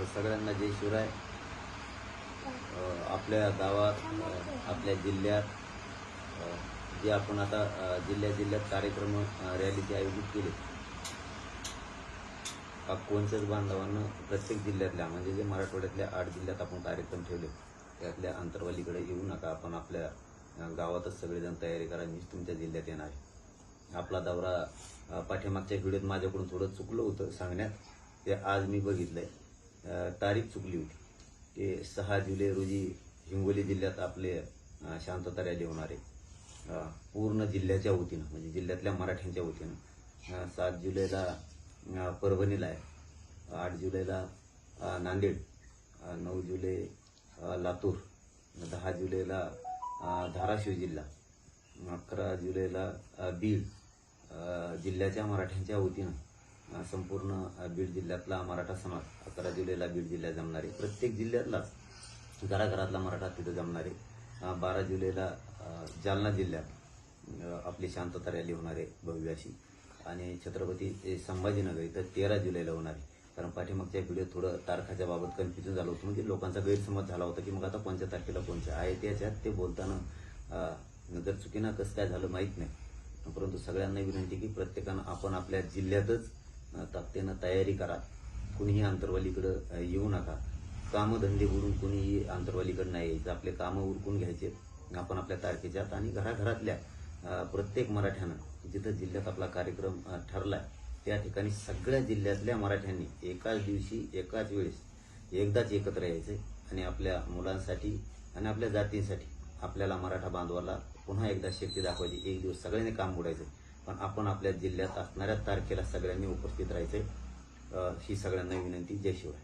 तर सगळ्यांना जय शिवराय. आपल्या गावात आपल्या जिल्ह्यात जे आपण आता जिल्ह्यात कार्यक्रम रॅलीचे आयोजित केले, कोणत्याच बांधवांना प्रत्येक जिल्ह्यातल्या म्हणजे जे मराठवाड्यातल्या 8 जिल्ह्यात आपण कार्यक्रम ठेवले त्यातल्या अंतरवालीकडे येऊ नका. आपण आपल्या गावातच सगळेजण तयारी करा. मीच तुमच्या जिल्ह्यात येणार आहे. आपला दौरा पाठीमागच्या व्हिडिओत माझ्याकडून थोडं चुकलं होतं सांगण्यात, ते आज मी बघितलंय. तारीख चुकली होती. ते 6 जुलै रोजी हिंगोली जिल्ह्यात आपले शांतता रॅली होणार आहे पूर्ण जिल्ह्याच्या वतीनं, म्हणजे जिल्ह्यातल्या मराठ्यांच्या वतीनं. 7 जुलैला परभणीला आहे, 8 जुलैला नांदेड, 9 जुलै लातूर, 10 जुलैला धाराशिव जिल्हा, 11 जुलैला बीड. जिल्ह्याच्या मराठ्यांच्या वतीनं संपूर्ण बीड जिल्ह्यातला मराठा समाज 11 जुलैला बीड जिल्ह्यात जमणार आहे. प्रत्येक जिल्ह्यातलाच घराघरातला मराठा तिथं जमणार आहे. 12 जुलैला जालना जिल्ह्यात आपली शांतता रॅली होणार आहे भव्य अशी. आणि छत्रपती संभाजीनगर इथं 13 जुलैला होणार आहे. कारण पाठीमागच्या व्हिडिओ थोडं तारखाच्या बाबत कन्फ्युजन झालं होतं, म्हणजे लोकांचा गैरसमज झाला होता की मग आता कोणत्या तारखेला कोणत्या आहे त्याच्यात ते बोलताना नजर चुकीनं कसं काय झालं माहीत नाही. परंतु सगळ्यांना विनंती की प्रत्येकानं आपण आपल्या जिल्ह्यातच ताकदीनं तयारी करा. कुणीही आंतरवालीकडं येऊ नका. कामधंदे उरून कुणीही आंतरवालीकडं नाही यायचं. आपले कामं उरकून घ्यायचे आपण आपल्या तारखेच्यात. आणि घराघरातल्या प्रत्येक मराठ्यानं जिथं जिल्ह्यात आपला कार्यक्रम ठरलाय त्या ठिकाणी सगळ्या जिल्ह्यातल्या मराठ्यांनी एकाच दिवशी एकाच वेळेस एकदाच एकत्र यायचे आणि आपल्या मुलांसाठी आणि आपल्या जातींसाठी आपल्याला मराठा बांधवाला पुन्हा एकदा शक्ती दाखवायची. एक दिवस सगळ्यांनी काम बुडायचं, पण आपण आपल्या जिल्ह्यात असणाऱ्या तारखेला सगळ्यांनी उपस्थित राहायचंय. ही सगळ्यांना विनंती. जय शिवराय.